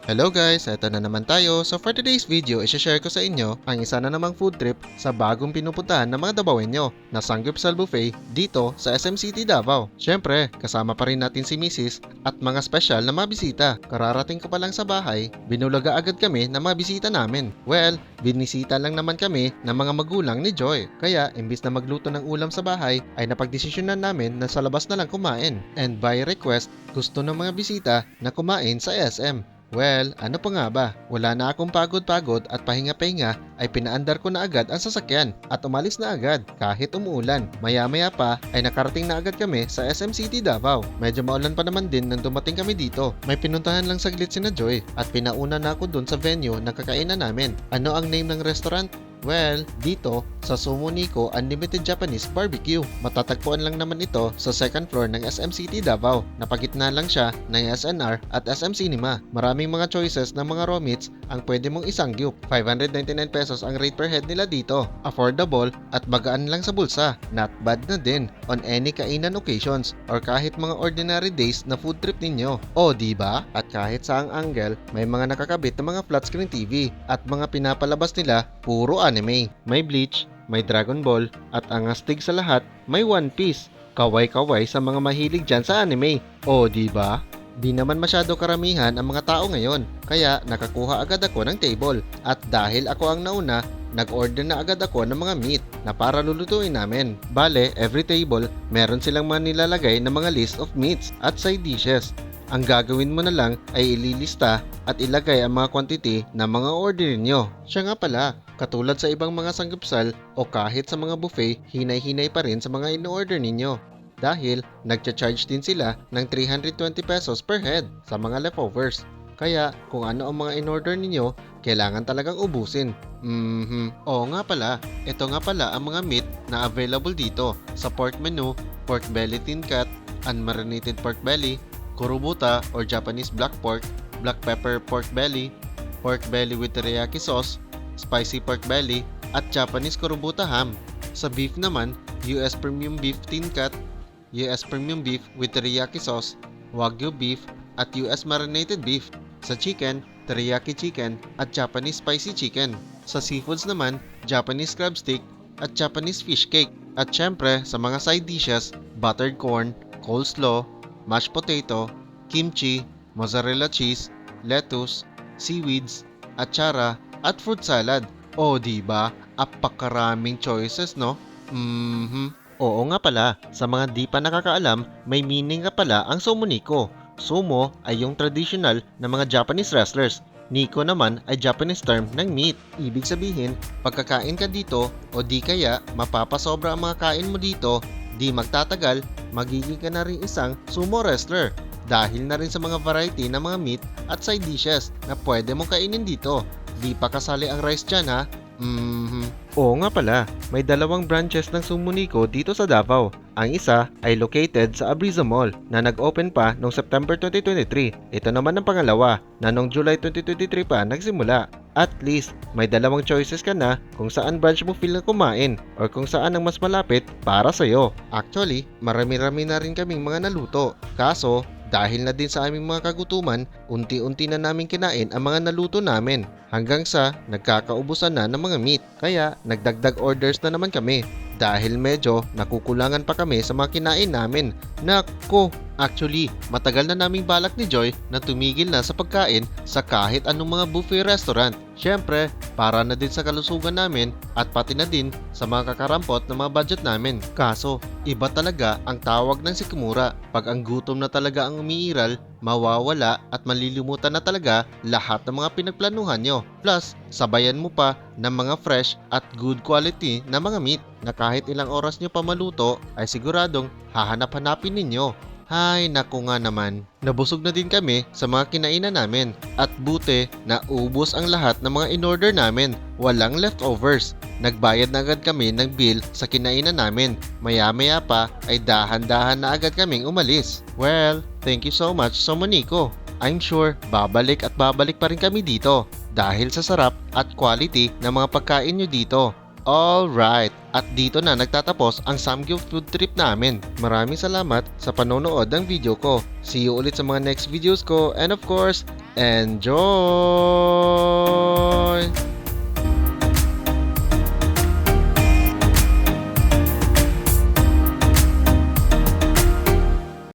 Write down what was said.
Hello guys, eto na naman tayo. So for today's video, i-share ko sa inyo ang isa na namang food trip sa bagong pinupuntahan ng mga Davaoenyo na Sanggupsal Buffet dito sa SM City, Davao. Syempre, kasama pa rin natin si Mrs. at mga special na mga bisita. Kararating ko pa lang sa bahay, binulaga agad kami ng mga bisita namin. Well, binisita lang naman kami ng mga magulang ni Joy. Kaya, imbis na magluto ng ulam sa bahay, ay napagdesisyonan namin na sa labas na lang kumain. And by request, gusto ng mga bisita na kumain sa SM. Well, ano pa nga ba? Wala na akong pagod-pagod at pahinga-pahinga ay pinaandar ko na agad ang sasakyan at umalis na agad kahit umuulan. Maya-maya pa ay nakarating na agad kami sa SM City, Davao. Medyo maulan pa naman din nang dumating kami dito. May pinuntahan lang saglit si na Joy at pinauna na ako dun sa venue na kakainan namin. Ano ang name ng restaurant? Well, dito sa Sumo Nico Unlimited Japanese Barbecue. Matatagpuan lang naman ito sa second floor ng SM City, Davao. Napagitna lang siya ng SNR at SM Cinema. Maraming mga choices ng mga raw meats ang pwede mong isangyup. 599 pesos ang rate per head nila dito. Affordable at magaan lang sa bulsa. Not bad na din on any kainan occasions or kahit mga ordinary days na food trip ninyo. O diba? At kahit saang angle, may mga nakakabit na mga flat screen TV at mga pinapalabas nila puro anime. May Bleach, may Dragon Ball, at ang astig sa lahat, may One Piece. Kaway-kaway sa mga mahilig dyan sa anime. O diba? Di naman masyado karamihan ang mga tao ngayon, kaya nakakuha agad ako ng table. At dahil ako ang nauna, nag-order na agad ako ng mga meat na para lulutuin namin. Bale, every table, meron silang mga nilalagay na mga list of meats at side dishes. Ang gagawin mo na lang ay ililista at ilagay ang mga quantity na mga order niyo. Siya nga pala, katulad sa ibang mga sanggupsal o kahit sa mga buffet, hinay-hinay pa rin sa mga in-order ninyo. Dahil nagcha-charge din sila ng 320 pesos per head sa mga leftovers. Kaya kung ano ang mga in-order ninyo, kailangan talagang ubusin. Oo nga pala, ito nga pala ang mga meat na available dito sa pork menu: pork belly thin cut, unmarinated pork belly, kurubuta or Japanese black pork, black pepper pork belly with teriyaki sauce, spicy pork belly, at Japanese kurubuta ham. Sa beef naman, US premium beef thin cut, US premium beef with teriyaki sauce, Wagyu beef, at US marinated beef. Sa chicken, teriyaki chicken at Japanese spicy chicken. Sa seafoods naman, Japanese crab stick at Japanese fish cake. At syempre, sa mga side dishes, buttered corn, coleslaw, mashed potato, kimchi, mozzarella cheese, lettuce, seaweeds, atsara, at fruit salad. O diba? Apakaraming choices, no? Oo nga pala, sa mga di pa nakakaalam, may meaning nga pala ang Sumo Nico. Sumo ay yung traditional na mga Japanese wrestlers. Nico naman ay Japanese term ng meat. Ibig sabihin, pagkakain ka dito o di kaya mapapasobra ang mga kain mo dito, di magtatagal, magiging ka na rin isang sumo wrestler dahil na rin sa mga variety ng mga meat at side dishes na pwede mong kainin dito. Di pa kasali ang rice dyan ha? Oo nga pala, may dalawang branches ng Sumo Nico dito sa Davao. Ang isa ay located sa Abriza Mall na nag-open pa noong September 2023. Ito naman ang pangalawa na noong July 2023 pa nagsimula. At least, may dalawang choices ka na kung saan branch mo feel na kumain or kung saan ang mas malapit para sa'yo. Actually, marami-rami na rin kaming mga naluto. Kaso, dahil na din sa aming mga kagutuman, unti-unti na namin kinain ang mga naluto namin hanggang sa nagkakaubusan na ng mga meat. Kaya nagdagdag orders na naman kami dahil medyo nakukulangan pa kami sa mga kinain namin. Nako! Actually, matagal na naming balak ni Joy na tumigil na sa pagkain sa kahit anong mga buffet restaurant. Syempre, para na din sa kalusugan namin at pati na din sa mga kakarampot na mga budget namin. Kaso, iba talaga ang tawag ng sikmura. Pag ang gutom na talaga ang umiiral, mawawala at malilimutan na talaga lahat ng mga pinagplanuhan nyo. Plus, sabayan mo pa ng mga fresh at good quality na mga meat na kahit ilang oras nyo pa maluto ay siguradong hahanap-hanapin ninyo. Hay, naku nga naman. Nabusog na din kami sa mga kinainan namin at buti na ubos ang lahat ng mga in-order namin. Walang leftovers. Nagbayad na agad kami ng bill sa kinainan namin. Maya-maya pa ay dahan-dahan na agad kaming umalis. Well, thank you so much Sumo Nico. I'm sure babalik at babalik pa rin kami dito dahil sa sarap at quality ng mga pagkain nyo dito. Alright, at dito na nagtatapos ang Samgyup food trip namin. Maraming salamat sa panonood ng video ko. See you ulit sa mga next videos ko and of course, Enjoy!